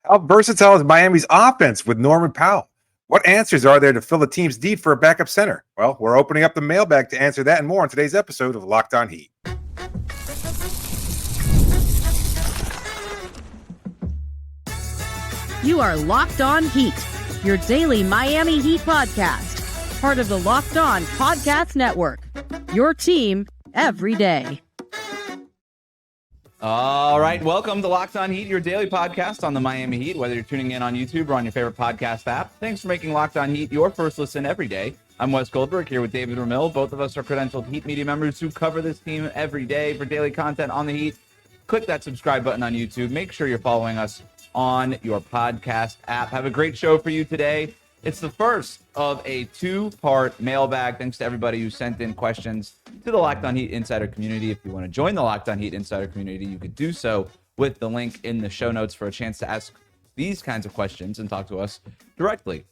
How versatile is Miami's offense with Norman Powell? What answers are there to fill the team's need for a backup center? Well, we're opening up the mailbag to answer that and more on today's episode of Locked On Heat. You are Locked On Heat, your daily Miami Heat podcast, part of the Locked On Podcast Network, your team every day. All right, welcome to Locked On Heat, your daily podcast on the Miami Heat, whether you're tuning in on YouTube or on your favorite podcast app. Thanks for making Locked On Heat your first listen every day. I'm Wes Goldberg here with David Ramil. Both of us are credentialed Heat media members who cover this team every day for daily content on the Heat. Click that subscribe button on YouTube. Make sure you're following us on your podcast app. Have a great show for you today. It's the first of a two-part mailbag. Thanks to everybody who sent in questions to the Locked On Heat Insider community. If you want to join the Locked On Heat Insider community, you could do so with the link in the show notes for a chance to ask these kinds of questions and talk to us directly.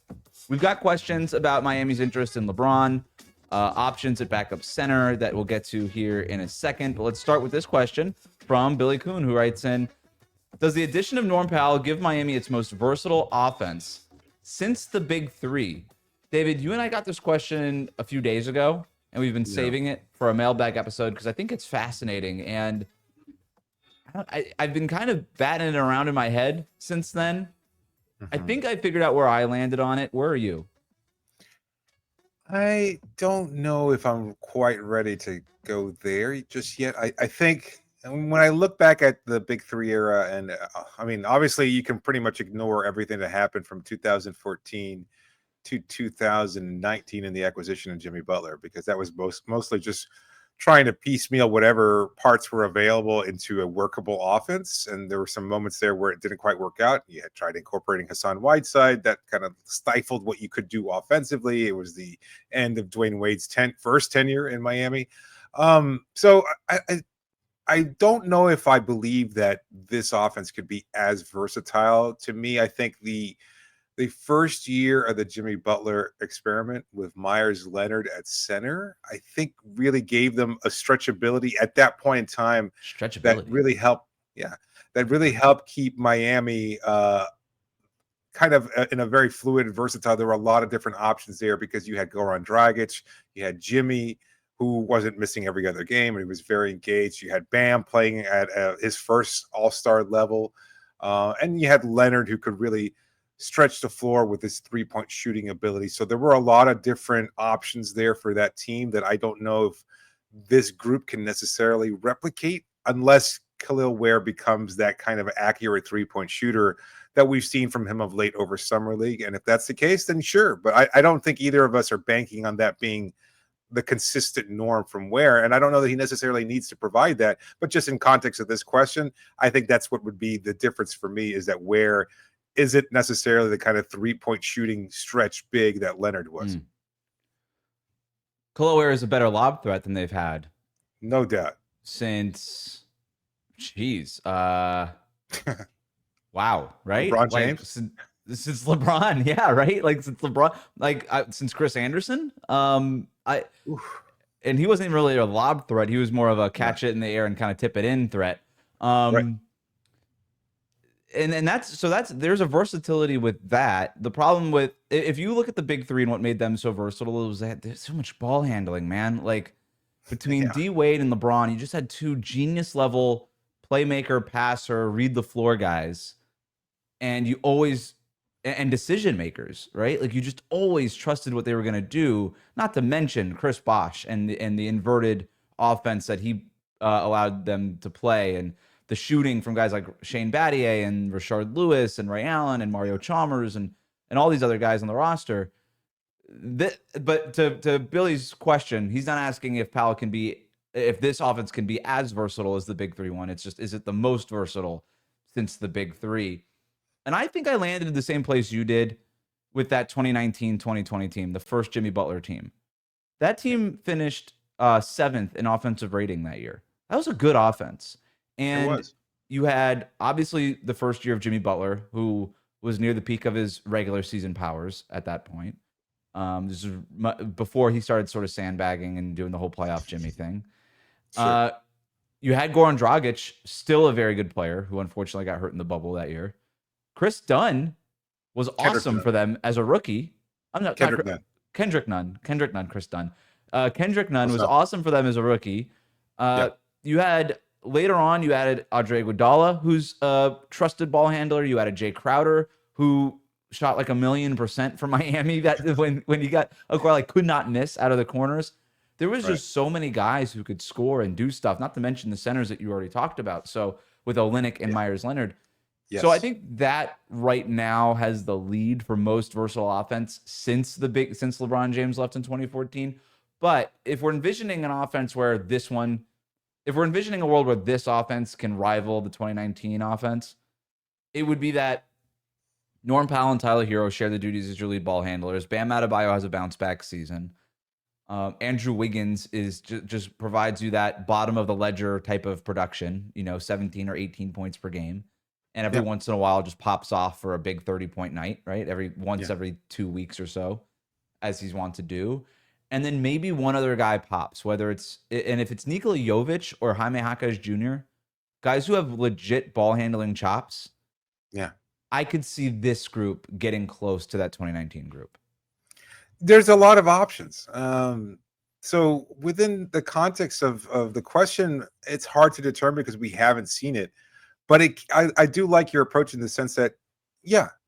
We've got questions about Miami's interest in LeBron, options at backup center that we'll get to here in a second. But let's start with this question from Billy Kuhn, who writes in, does the addition of Norman Powell give Miami its most versatile offense since the Big Three? David, you and I got this question a few days ago, and we've been saving it for a mailbag episode because I think it's fascinating. And I've been kind of batting it around in my head since then. I think I figured out where I landed on it. Where are you? I don't know if I'm quite ready to go there just yet. I think when I look back at the Big Three era, and I mean, obviously you can pretty much ignore everything that happened from 2014 to 2019 in the acquisition of Jimmy Butler, because that was mostly just trying to piecemeal whatever parts were available into a workable offense. And there were some moments there where it didn't quite work out. You had tried incorporating Hassan Whiteside. That kind of stifled what you could do offensively. It was the end of Dwayne Wade's first tenure in Miami. So I don't know if I believe that this offense could be as versatile. To me, I think the first year of the Jimmy Butler experiment with Myers Leonard at center, I think really gave them a stretchability at that point in time that really helped. Yeah, that really helped keep Miami kind of in a very fluid and versatile. There were a lot of different options there because you had Goran Dragic, you had Jimmy, who wasn't missing every other game, and he was very engaged. You had Bam playing at his first all-star level, and you had Leonard, who could really stretch the floor with his three-point shooting ability. So there were a lot of different options there for that team that I don't know if this group can necessarily replicate unless Khalil Ware becomes that kind of accurate three-point shooter that we've seen from him of late over Summer League. And if that's the case, then sure. But I don't think either of us are banking on that being the consistent norm from Ware. And I don't know that he necessarily needs to provide that. But just in context of this question, I think that's what would be the difference for me, is that Ware isn't necessarily the kind of three-point shooting stretch big that Leonard was. Khalil Ware is a better lob threat than they've had. No doubt. Since, wow, right? LeBron James? Since LeBron, yeah, right? Like since LeBron, since Chris Anderson. And he wasn't even really a lob threat. He was more of a catch it in the air and kind of tip it in threat. Right. And that's there's a versatility with that. The problem with, if you look at the Big Three and what made them so versatile, it was that there's so much ball handling, man. Like between D Wade and LeBron, you just had two genius level playmaker, passer, read the floor guys, and you always and decision makers, right? Like you just always trusted what they were going to do. Not to mention Chris Bosh and the inverted offense that he allowed them to play, and the shooting from guys like Shane Battier and Rashard Lewis and Ray Allen and Mario Chalmers and all these other guys on the roster. But to Billy's question, he's not asking if this offense can be as versatile as the Big Three one. It's just, is it the most versatile since the Big Three? And I think I landed in the same place you did with that 2019-2020 team, the first Jimmy Butler team. That team finished 7th in offensive rating that year. That was a good offense. And you had, obviously, the first year of Jimmy Butler, who was near the peak of his regular season powers at that point. This is before he started sort of sandbagging and doing the whole playoff Jimmy thing. Sure. You had Goran Dragic, still a very good player, who unfortunately got hurt in the bubble that year. Chris Dunn was awesome for them as a rookie. I'm not Kendrick Nunn. Kendrick Nunn, Chris Dunn. Kendrick Nunn What's was up? awesome for them as a rookie. Yeah. You had later on, you added Audrey Iguodala, who's a trusted ball handler. You added Jay Crowder, who shot like 1,000,000% for Miami. That when you got like could not miss out of the corners. There was just so many guys who could score and do stuff. Not to mention the centers that you already talked about. So with Olynyk and Myers Leonard. Yes. So I think that right now has the lead for most versatile offense since LeBron James left in 2014. But if we're envisioning an offense where if we're envisioning a world where this offense can rival the 2019 offense, it would be that Norman Powell and Tyler Hero share the duties as your lead ball handlers. Bam Adebayo has a bounce back season. Andrew Wiggins is just provides you that bottom of the ledger type of production, 17 or 18 points per game. And every once in a while just pops off for a big 30-point night, right? Every 2 weeks or so, as he's wont to do. And then maybe one other guy pops, if it's Nikola Jovic or Jaime Jaquez Jr., guys who have legit ball handling chops. Yeah. I could see this group getting close to that 2019 group. There's a lot of options. So within the context of the question, it's hard to determine because we haven't seen it. But I do like your approach in the sense that,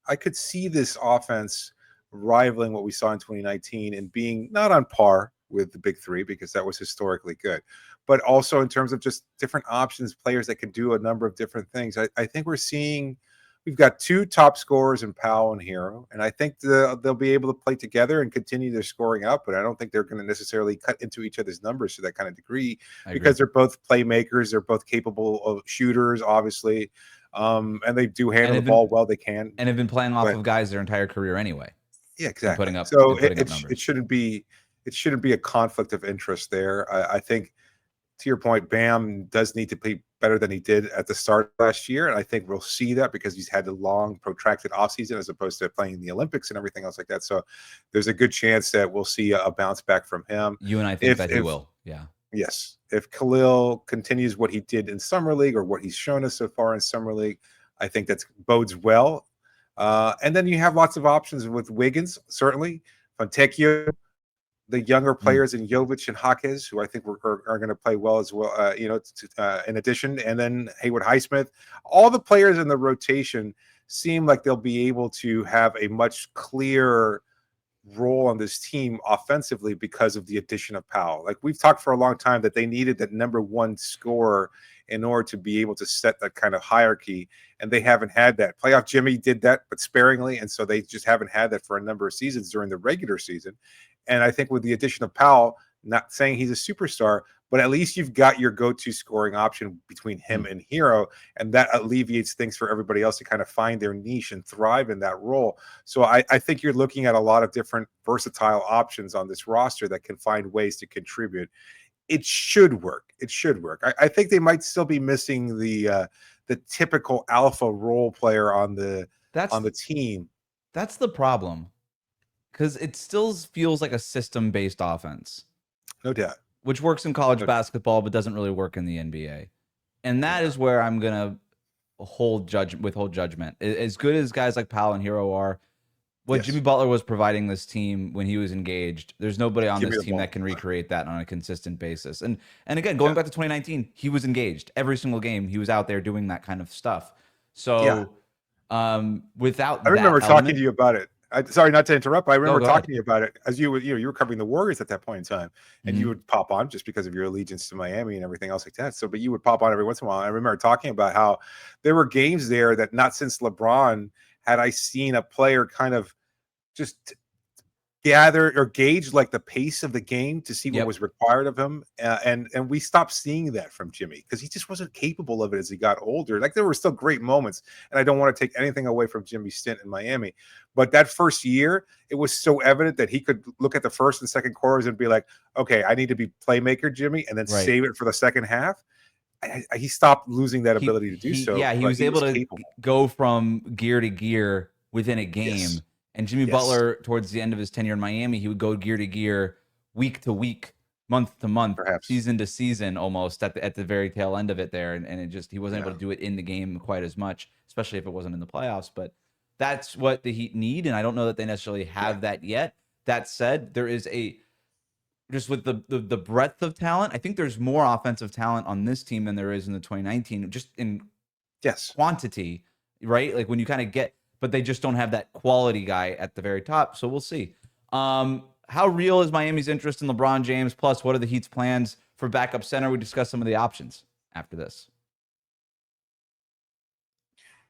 I could see this offense rivaling what we saw in 2019 and being not on par with the big three because that was historically good, but also in terms of just different options, players that can do a number of different things. I think we've got two top scorers in Powell and Hero, and I think they'll be able to play together and continue their scoring up, but I don't think they're going to necessarily cut into each other's numbers to that kind of degree because they're both playmakers. They're both capable of shooters, obviously, and they do handle the ball well. They can. And have been playing off of guys their entire career anyway. Yeah, exactly. Putting up it numbers. shouldn't be a conflict of interest there. I think, to your point, Bam does need to play better than he did at the start of last year. And I think we'll see that because he's had a long, protracted offseason as opposed to playing in the Olympics and everything else like that. So there's a good chance that we'll see a bounce back from him. You and I think that he will. Yeah. Yes. If Khalil continues what he did in Summer League or what he's shown us so far in Summer League, I think that bodes well. And then you have lots of options with Wiggins, certainly. Fontecchio, the younger players in Jovic and Jaquez, who I think are going to play well as well, in addition. And then Haywood Highsmith. All the players in the rotation seem like they'll be able to have a much clearer role on this team offensively because of the addition of Powell. Like we've talked for a long time that they needed that number one scorer in order to be able to set that kind of hierarchy, and they haven't had that. Playoff Jimmy did that, but sparingly, and so they just haven't had that for a number of seasons during the regular season. And I think with the addition of Powell, not saying he's a superstar, but at least you've got your go-to scoring option between him and Hero, and that alleviates things for everybody else to kind of find their niche and thrive in that role. So I think you're looking at a lot of different versatile options on this roster that can find ways to contribute. It should work. I think they might still be missing the typical alpha role player on the team. That's the problem, because it still feels like a system-based offense. No doubt. Which works in college basketball, but doesn't really work in the NBA. And that is where I'm going to withhold judgment. As good as guys like Powell and Hero are, what Jimmy Butler was providing this team when he was engaged, there's nobody on this team that can recreate that on a consistent basis. And again, going back to 2019, he was engaged. Every single game, he was out there doing that kind of stuff. So without I remember talking to you about it. Sorry, not to interrupt, but I remember talking to you about it as you were covering the Warriors at that point in time, and you would pop on just because of your allegiance to Miami and everything else like that. So, but you would pop on every once in a while. I remember talking about how there were games there that not since LeBron had I seen a player kind of just gather or gauge like the pace of the game to see what was required of him. And we stopped seeing that from Jimmy because he just wasn't capable of it as he got older. Like there were still great moments, and I don't want to take anything away from Jimmy's stint in Miami, but that first year, it was so evident that he could look at the first and second quarters and be like, okay, I need to be playmaker Jimmy, and then save it for the second half. He stopped losing that ability to do so. Yeah, he was able to go from gear to gear within a game. Yes. And Jimmy Butler, towards the end of his tenure in Miami, he would go gear to gear, week to week, month to month, Perhaps. season to season, almost at the very tail end of it there, and it just he wasn't able Yeah. to do it in the game quite as much, especially if it wasn't in the playoffs. But that's what the Heat need, and I don't know that they necessarily have that yet. That said, there is a just with the breadth of talent, I think there's more offensive talent on this team than there is in the 2019, just in Yes. quantity, right? Like when you kind of get, but they just don't have that quality guy at the very top. So we'll see. How real is Miami's interest in LeBron James? Plus, what are the Heat's plans for backup center? We discuss some of the options after this.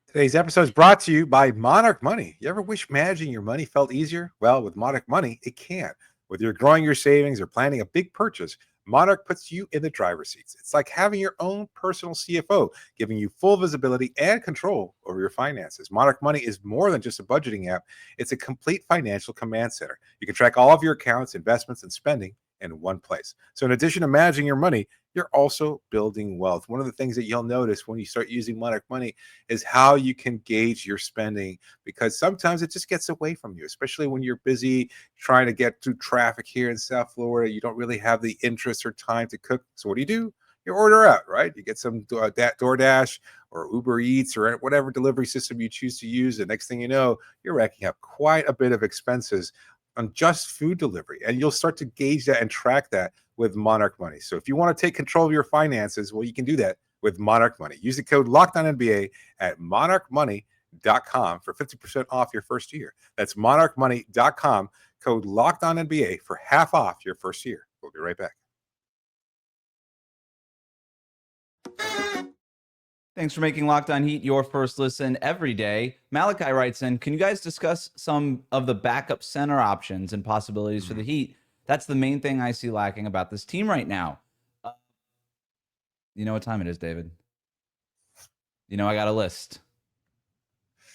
Today's episode is brought to you by Monarch Money. You ever wish managing your money felt easier? Well, with Monarch Money, it can. Whether you're growing your savings or planning a big purchase, Monarch puts you in the driver's seats. It's like having your own personal CFO, giving you full visibility and control over your finances. Monarch Money is more than just a budgeting app. It's a complete financial command center. You can track all of your accounts, investments, and spending in one place. So in addition to managing your money, you're also building wealth. One of the things that you'll notice when you start using Monarch Money is how you can gauge your spending, because sometimes it just gets away from you, especially when you're busy trying to get through traffic here in South Florida. You don't really have the interest or time to cook. So what do? You order out, right? You get some DoorDash or Uber Eats or whatever delivery system you choose to use. The next thing you know, you're racking up quite a bit of expenses on just food delivery. And you'll start to gauge that and track that with Monarch Money. So if you want to take control of your finances, well, you can do that with Monarch Money. Use the code LOCKEDONNBA at monarchmoney.com for 50% off your first year. That's monarchmoney.com, code LOCKEDONNBA for half off your first year. We'll be right back. Thanks for making Locked On Heat your first listen every day. Malachi writes in, can you guys discuss some of the backup center options and possibilities for the Heat? That's the main thing I see lacking about this team right now. You know what time it is, David? You know I got a list.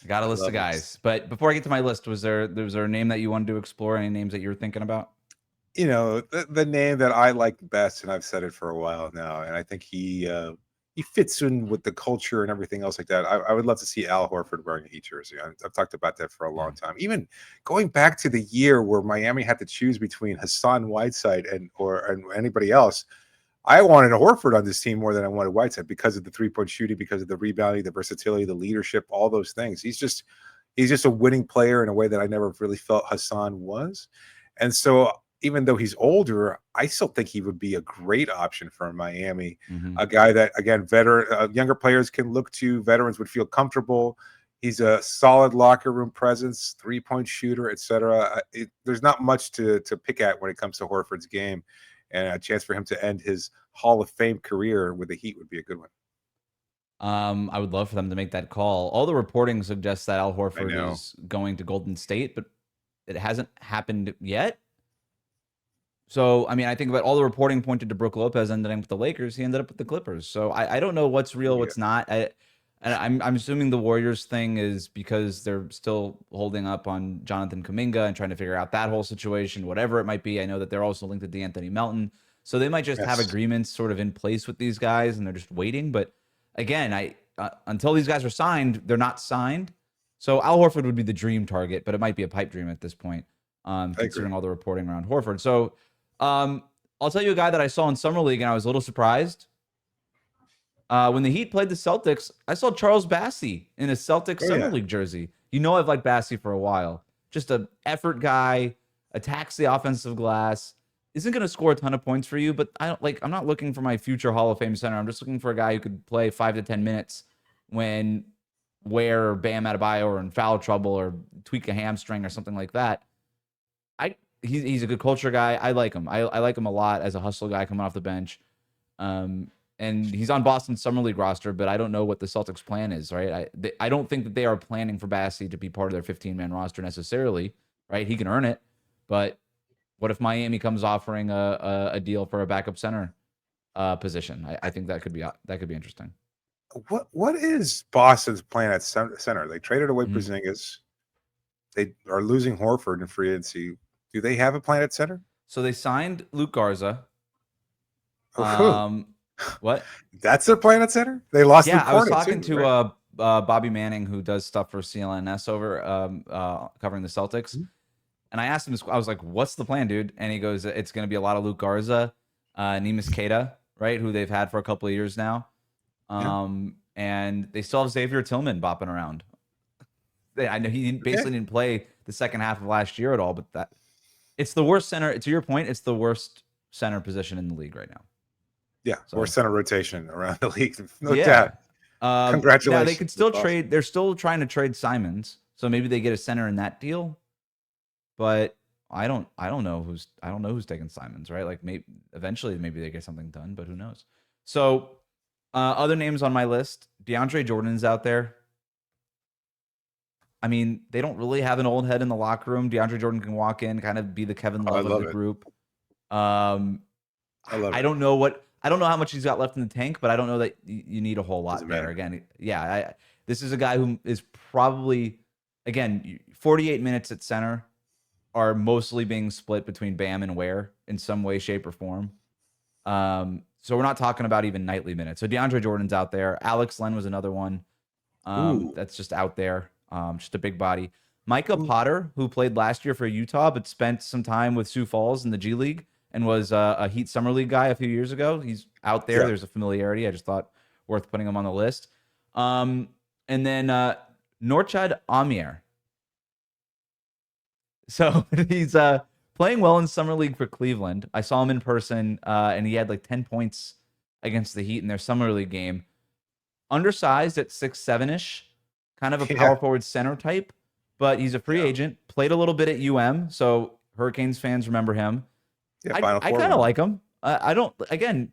I got a list of guys. But before I get to my list, was there a name that you wanted to explore? Any names that you were thinking about? You know, the name that I like best, and I've said it for a while now, and I think he fits in with the culture and everything else like that. I would love to see Al Horford wearing a Heat jersey. I've talked about that for a long time. Even going back to the year where Miami had to choose between Hassan Whiteside and anybody else, I wanted a Horford on this team more than I wanted Whiteside because of the three-point shooting, because of the rebounding, the versatility, the leadership, all those things. He's just a winning player in a way that I never really felt Hassan was. And so even though he's older, I still think he would be a great option for Miami. A guy that, again, younger players can look to, veterans would feel comfortable. He's a solid locker room presence, three-point shooter, etc. There's not much to pick at when it comes to Horford's game, and a chance for him to end his Hall of Fame career with the Heat would be a good one. I would love for them to make that call. All the reporting suggests that Al Horford is going to Golden State, but it hasn't happened yet. So, I mean, I think about all the reporting pointed to Brook Lopez ending up with the Lakers. He ended up with the Clippers. So I don't know what's real, what's not. I'm assuming the Warriors thing is because they're still holding up on Jonathan Kuminga and trying to figure out that whole situation, whatever it might be. I know that they're also linked to DeAnthony Melton. So they might just have agreements sort of in place with these guys and they're just waiting. But again, until these guys are signed, they're not signed. So Al Horford would be the dream target, but it might be a pipe dream at this point, considering all the reporting around Horford. So I'll tell you a guy that I saw in Summer League, and I was a little surprised. When the Heat played the Celtics, I saw Charles Bassey in a Celtics Summer League jersey. You know I've liked Bassey for a while. Just an effort guy, attacks the offensive glass. Isn't going to score a ton of points for you, but I'm not looking for my future Hall of Fame center. I'm just looking for a guy who could play 5 to 10 minutes when Ware or Bam Adebayo are in foul trouble or tweak a hamstring or something like that. He's a good culture guy. I like him. I like him a lot as a hustle guy coming off the bench. And he's on Boston's Summer League roster, but I don't know what the Celtics' plan is, right? I don't think that they are planning for Bassey to be part of their 15-man roster necessarily, right? He can earn it, but what if Miami comes offering a deal for a backup center position? I think that could be interesting. What is Boston's plan at center? They traded away Porzingis. They are losing Horford in free agency. Do they have a plan at center? So they signed Luke Garza. What? That's their plan at center? They lost. Yeah, I was talking to Bobby Manning, who does stuff for CLNS over covering the Celtics. And I asked him this. I was like, "What's the plan, dude?" And he goes, "It's going to be a lot of Luke Garza. Neemias Queta, right, who they've had for a couple of years now. And they still have Xavier Tillman bopping around. I know he basically didn't play the second half of last year at all, but it's the worst center. To your point, it's the worst center position in the league right now. Yeah, worst center rotation around the league, no Yeah. doubt. Congratulations. Now they could still trade. They're still trying to trade Simons, so maybe they get a center in that deal. But I don't know who's taking Simons, right? Like maybe eventually maybe they get something done, but who knows? So other names on my list, DeAndre Jordan's out there. I mean, they don't really have an old head in the locker room. DeAndre Jordan can walk in, kind of be the Kevin Love of the group. I don't know how much he's got left in the tank, but I don't know that you need a whole lot there. Again, yeah, this is a guy who is probably, again, 48 minutes at center are mostly being split between Bam and Ware in some way, shape, or form. So we're not talking about even nightly minutes. So DeAndre Jordan's out there. Alex Len was another one. That's just out there. Just a big body. Micah Potter, who played last year for Utah, but spent some time with Sioux Falls in the G League and was a Heat Summer League guy a few years ago. He's out there. Yeah. There's a familiarity. I just thought worth putting him on the list. And then Norchad Amir. So he's playing well in Summer League for Cleveland. I saw him in person, and he had like 10 points against the Heat in their Summer League game. Undersized at 6'7"-ish. Kind of a power forward center type, but he's a free agent. Played a little bit at UM, so Hurricanes fans remember him. Yeah, I kind of like him. I don't. Again,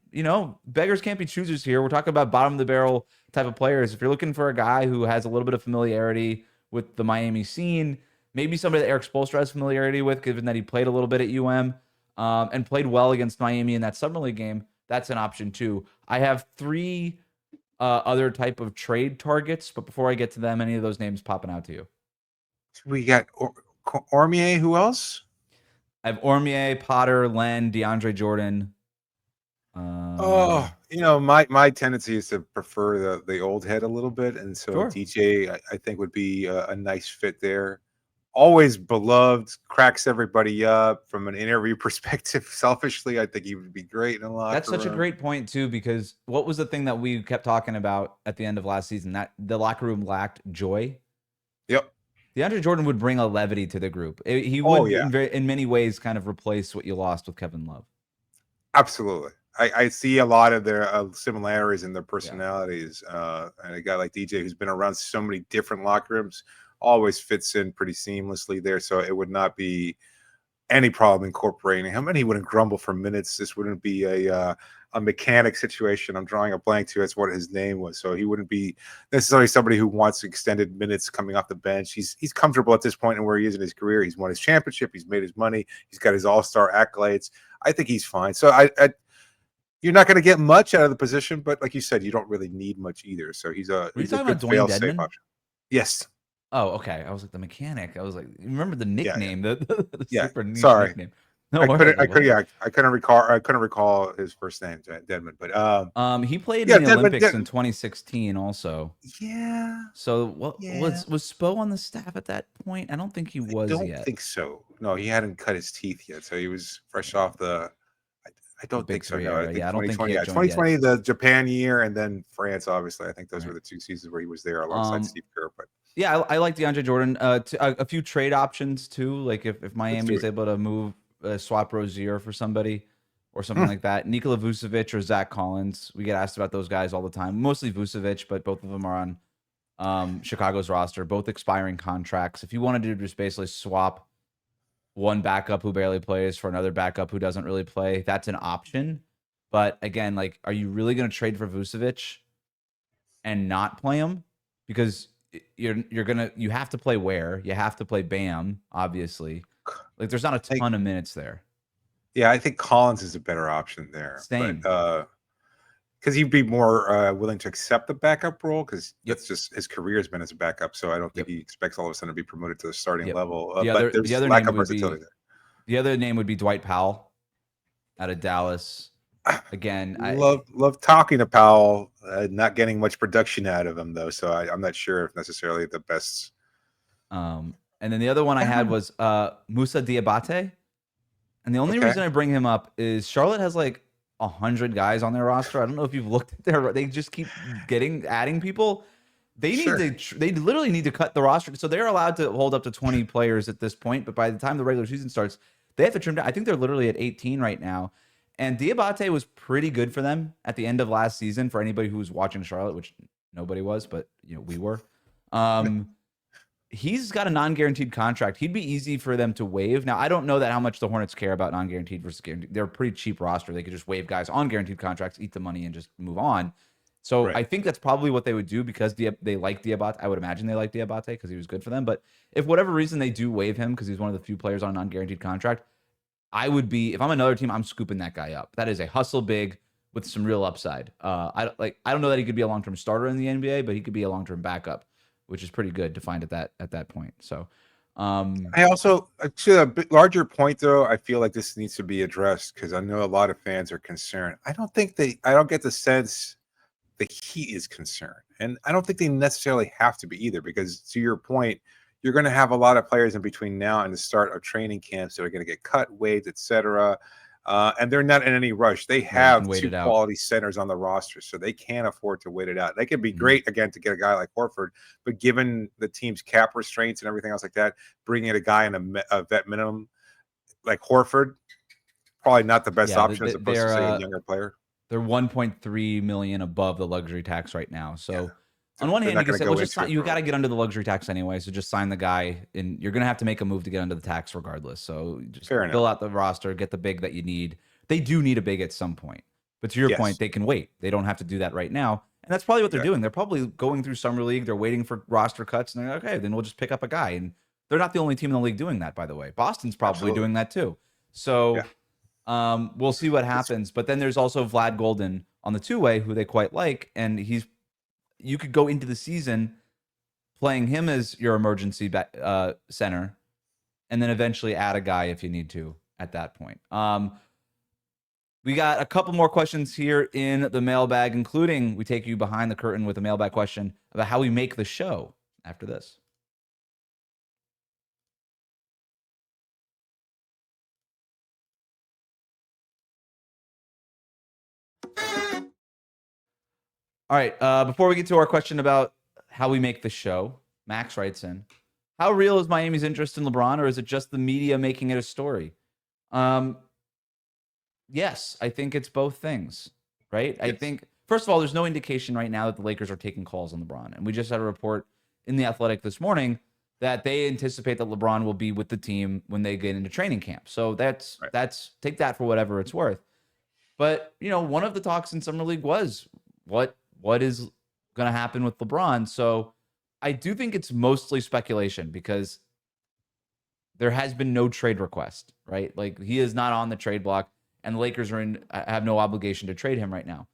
beggars can't be choosers here. We're talking about bottom of the barrel type of players. If you're looking for a guy who has a little bit of familiarity with the Miami scene, maybe somebody that Eric Spoelstra has familiarity with, given that he played a little bit at UM and played well against Miami in that Summer League game, that's an option too. I have 3 other type of trade targets, but before I get to them, any of those names popping out to you? We got Ormier. Who else? I have Ormier, Potter, Len, DeAndre Jordan. My tendency is to prefer the old head a little bit, and so DJ I think would be a nice fit there. Always beloved, cracks everybody up from an interview perspective. Selfishly, I think he would be great in a locker room. That's such a great point too, because what was the thing that we kept talking about at the end of last season? That the locker room lacked joy. Yep. DeAndre Jordan would bring a levity to the group. He would, in many ways, kind of replace what you lost with Kevin Love. Absolutely. I see a lot of their similarities in their personalities. And a guy like DJ, who's been around so many different locker rooms, always fits in pretty seamlessly there. So it would not be any problem incorporating him. And he wouldn't grumble for minutes. This wouldn't be a mechanic situation. I'm drawing a blank to that's what his name was. So he wouldn't be necessarily somebody who wants extended minutes coming off the bench. He's comfortable at this point in where he is in his career. He's won his championship. He's made his money. He's got his all-star accolades. I think he's fine. So you're not going to get much out of the position, but like you said, you don't really need much either. So he's a good fail-safe option. Yes. Oh, okay. I was like the mechanic. I was like, remember the nickname, the super niche sorry. nickname. No, I couldn't recall his first name, Dedmon. But he played in the Olympics in 2016, also. Yeah. So was Spo on the staff at that point? I don't think he was. I don't think so. No, he hadn't cut his teeth yet, so he was fresh off the. I don't think so. No, I think 2020. 2020, the Japan year, and then France. Obviously, I think those were the 2 seasons where he was there alongside Steve Kerr. But yeah, I like DeAndre Jordan. A few trade options too. Like if Miami is able to move swap Rozier for somebody or something like that. Nikola Vucevic or Zach Collins. We get asked about those guys all the time. Mostly Vucevic, but both of them are on Chicago's roster. Both expiring contracts. If you wanted to just basically swap one backup who barely plays for another backup who doesn't really play, that's an option. But again, like, are you really going to trade for Vucevic and not play him? Because you have to play Ware, you have to play Bam, obviously. Like, there's not a ton of minutes there. Yeah, I think Collins is a better option there. Same. Because he'd be more willing to accept the backup role, because that's just his career has been as a backup. So I don't think he expects all of a sudden to be promoted to the starting level. But there's lack of versatility there. The other name would be Dwight Powell out of Dallas. Again, I love talking to Powell, not getting much production out of him though. So I'm not sure if necessarily the best. And then the other one I had was Moussa Diabate. And the only reason I bring him up is Charlotte has like 100 guys on their roster. I don't know if you've looked at they just keep adding people. They need they literally need to cut the roster. So they're allowed to hold up to 20 players at this point, but by the time the regular season starts, they have to trim down. I think they're literally at 18 right now. And Diabate was pretty good for them at the end of last season for anybody who was watching Charlotte, which nobody was, but we were. He's got a non-guaranteed contract. He'd be easy for them to waive. Now, I don't know how much the Hornets care about non-guaranteed versus guaranteed. They're a pretty cheap roster. They could just waive guys on guaranteed contracts, eat the money, and just move on. So I think that's probably what they would do because they like Diabate. I would imagine they like Diabate because he was good for them. But if whatever reason they do waive him because he's one of the few players on a non-guaranteed contract, I would be, if I'm another team, I'm scooping that guy up. That is a hustle big with some real upside. I don't know that he could be a long-term starter in the NBA, but he could be a long-term backup, which is pretty good to find at that point. So I also, to a bit larger point though, I feel like this needs to be addressed because I know a lot of fans are concerned. I don't get the sense the Heat is concerned, and I don't think they necessarily have to be either, because to your point, you're going to have a lot of players in between now and the start of training camps that are going to get cut, waived, etc. And they're not in any rush. They have two quality centers on the roster, so they can't afford to wait it out. They could be great, again, to get a guy like Horford, but given the team's cap restraints and everything else like that, bringing in a guy in a vet minimum like Horford, probably not the best option as opposed to, say, a younger player. They're 1.3 million above the luxury tax right now. So on one hand, you can say, well, you got to get under the luxury tax anyway, so just sign the guy, and you're going to have to make a move to get under the tax regardless. So just fill out the roster, get the big that you need. They do need a big at some point. But to your point, they can wait. They don't have to do that right now. And that's probably what they're doing. They're probably going through Summer League. They're waiting for roster cuts, and they're like, okay, then we'll just pick up a guy. And they're not the only team in the league doing that, by the way. Boston's probably doing that too. So we'll see what happens. But then there's also Vlad Golden on the two-way, who they quite like, and you could go into the season playing him as your emergency center, and then eventually add a guy if you need to at that point. We got a couple more questions here in the mailbag, including we take you behind the curtain with a mailbag question about how we make the show after this. All right, before we get to our question about how we make the show, Max writes in, how real is Miami's interest in LeBron, or is it just the media making it a story? Yes, I think it's both things, right? Yes. I think, first of all, there's no indication right now that the Lakers are taking calls on LeBron. And we just had a report in The Athletic this morning that they anticipate that LeBron will be with the team when they get into training camp. So that's take that for whatever it's worth. But, one of the talks in Summer League was what is going to happen with LeBron. So I do think it's mostly speculation because there has been no trade request, right? Like, he is not on the trade block, and the Lakers have no obligation to trade him right now.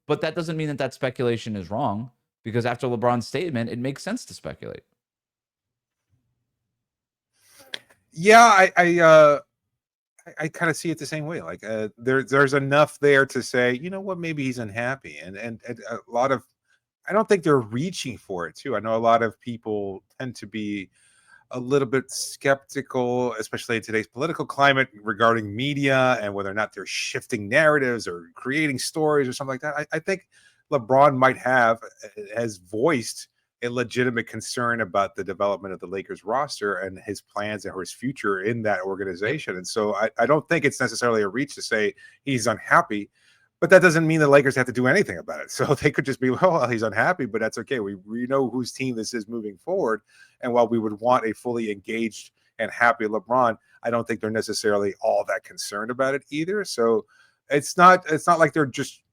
But that doesn't mean that speculation is wrong, because after LeBron's statement, it makes sense to speculate. Yeah, I kind of see it the same way. Like, there's enough there to say, maybe he's unhappy, and a lot of, I don't think they're reaching for it too. I know a lot of people tend to be a little bit skeptical, especially in today's political climate, regarding media and whether or not they're shifting narratives or creating stories or something like that. I think LeBron has voiced a legitimate concern about the development of the Lakers roster and his plans and his future in that organization. And so I don't think it's necessarily a reach to say he's unhappy, but that doesn't mean the Lakers have to do anything about it. So they could just be, well, he's unhappy, but that's okay. We know whose team this is moving forward. And while we would want a fully engaged and happy LeBron, I don't think they're necessarily all that concerned about it either. So it's not like they're just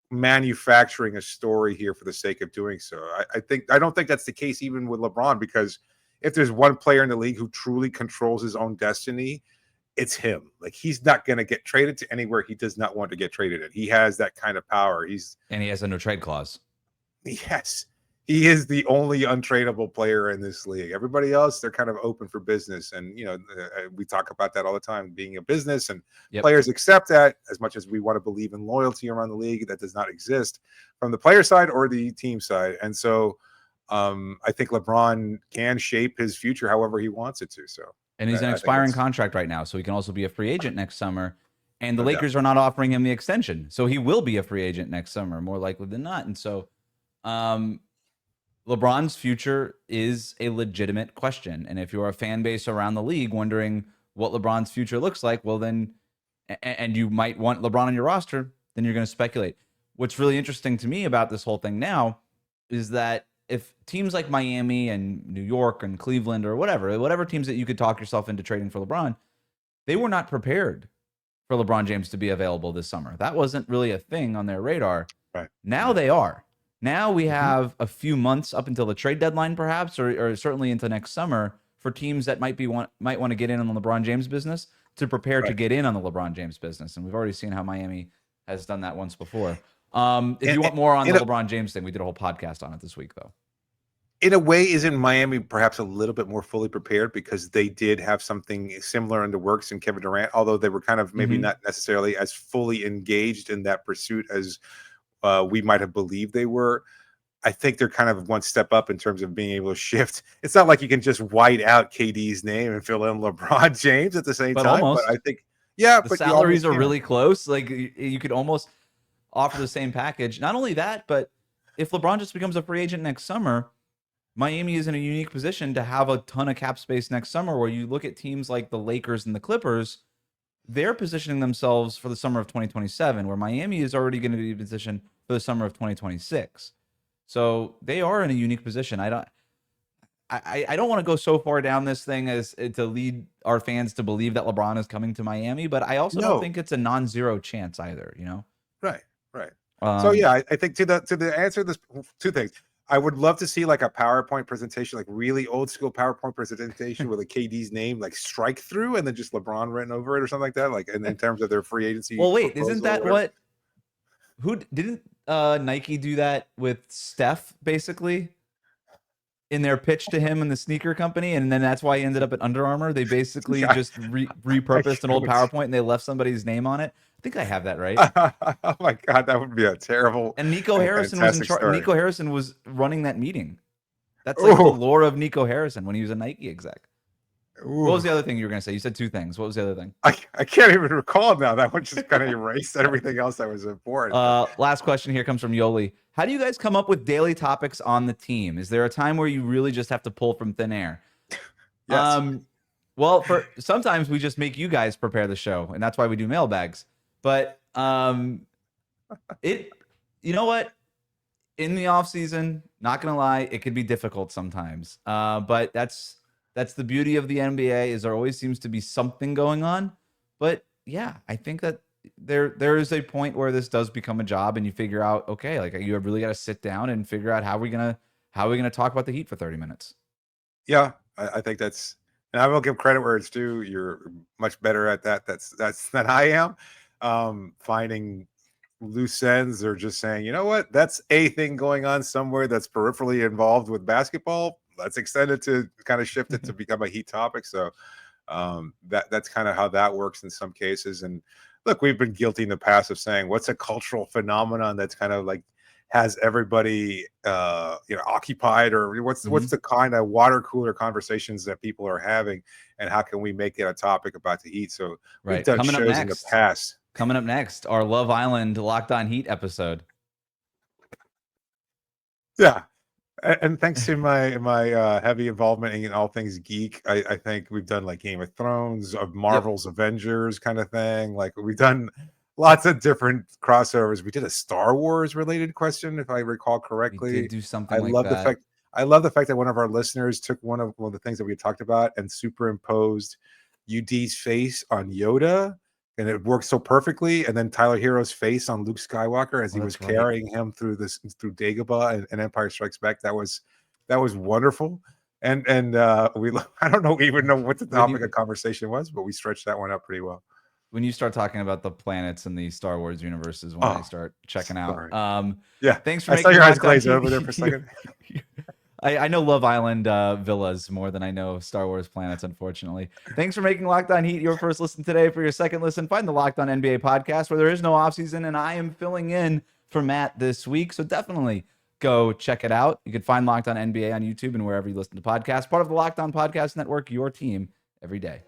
manufacturing a story here for the sake of doing so. I don't think that's the case even with LeBron, because if there's one player in the league who truly controls his own destiny, it's him. Like, he's not going to get traded to anywhere he does not want to get traded in. He has that kind of power. And he has a no trade clause. Yes. He is the only untradeable player in this league. Everybody else, they're kind of open for business. And, we talk about that all the time, being a business, and players accept that, as much as we want to believe in loyalty around the league. That does not exist from the player side or the team side. And so I think LeBron can shape his future however he wants it to. So, and he's an expiring contract right now, so he can also be a free agent next summer. And the No doubt. Lakers are not offering him the extension. So he will be a free agent next summer, more likely than not. And so LeBron's future is a legitimate question. And if you're a fan base around the league wondering what LeBron's future looks like, well then, and you might want LeBron on your roster, then you're going to speculate. What's really interesting to me about this whole thing now is that if teams like Miami and New York and Cleveland or whatever teams that you could talk yourself into trading for LeBron, they were not prepared for LeBron James to be available this summer. That wasn't really a thing on their radar. Right. Now they are. Now we have a few months up until the trade deadline, perhaps, or certainly into next summer for teams that might want to get in on the LeBron James business to prepare to get in on the LeBron James business. And we've already seen how Miami has done that once before. If you want more on the LeBron James thing, we did a whole podcast on it this week, though. In a way, isn't Miami perhaps a little bit more fully prepared because they did have something similar in the works in Kevin Durant, although they were kind of maybe not necessarily as fully engaged in that pursuit as we might have believed they were. I think they're kind of one step up in terms of being able to shift. It's not like you can just white out KD's name and fill in LeBron James at the same time. Almost. But I think, yeah, the salaries are really close. Like you could almost offer the same package. Not only that, but if LeBron just becomes a free agent next summer, Miami is in a unique position to have a ton of cap space next summer, where you look at teams like the Lakers and the Clippers, they're positioning themselves for the summer of 2027, where Miami is already going to be positioned for the summer of 2026. So they are in a unique position. I don't want to go so far down this thing as to lead our fans to believe that LeBron is coming to Miami, but I also don't think it's a non-zero chance either, you know? Right. So yeah, I think to answer this, two things. I would love to see like a PowerPoint presentation, like really old school PowerPoint presentation with a KD's name like strike through and then just LeBron written over it or something like that. Like, and in terms of their free agency. Well, wait, isn't that what? Who didn't Nike do that with Steph basically in their pitch to him and the sneaker company, and then that's why he ended up at Under Armour? They basically just repurposed an old PowerPoint and they left somebody's name on it. I think I have that right. Oh my God, that would be a terrible. And Nico Harrison was in charge. Nico Harrison was running that meeting. That's like the lore of Nico Harrison when he was a Nike exec. What was the other thing you were going to say? You said two things. What was the other thing? I can't even recall now. That one just kind of erased everything else that was important. Last question here comes from Yoli. How do you guys come up with daily topics on the team? Is there a time where you really just have to pull from thin air? Yes. Well, for sometimes we just make you guys prepare the show, and that's why we do mailbags. But you know what? In the off season, not gonna lie, it could be difficult sometimes. But that's the beauty of the NBA, is there always seems to be something going on. But yeah, I think that there is a point where this does become a job, and you figure out, okay, like you have really got to sit down and figure out how are we gonna talk about the Heat for 30 minutes. Yeah, I think that's, and I will give credit where it's due. You're much better at that. That's than I am. Finding loose ends or just saying, you know what, that's a thing going on somewhere that's peripherally involved with basketball. Let's extend it to kind of shift it to become a Heat topic. So that's kind of how that works in some cases. And look, we've been guilty in the past of saying what's a cultural phenomenon that's kind of like has everybody occupied, or what's the kind of water cooler conversations that people are having, and how can we make it a topic about the Heat? So we've done shows in the past. Coming up next, our Love Island Locked On Heat episode. Yeah. And thanks to my heavy involvement in all things geek, I think we've done like Game of Thrones, of Marvel's Avengers kind of thing. Like we've done lots of different crossovers. We did a Star Wars related question, if I recall correctly. We did do something I love the fact that one of our listeners took one of the things that we talked about and superimposed UD's face on Yoda. And it worked so perfectly. And then Tyler Hero's face on Luke Skywalker as he was carrying him through Dagobah and Empire Strikes Back. That was wonderful. And we I don't even know what the topic of conversation was, but we stretched that one out pretty well. When you start talking about the planets and the Star Wars universes, when I start checking out. Yeah. Thanks for I making saw your eyes glaze over there for a second. I know Love Island villas more than I know Star Wars planets, unfortunately. Thanks for making Locked On Heat your first listen today. For your second listen, find the Locked On NBA podcast, where there is no offseason, and I am filling in for Matt this week. So definitely go check it out. You can find Locked On NBA on YouTube and wherever you listen to podcasts. Part of the Locked On Podcast Network, your team every day.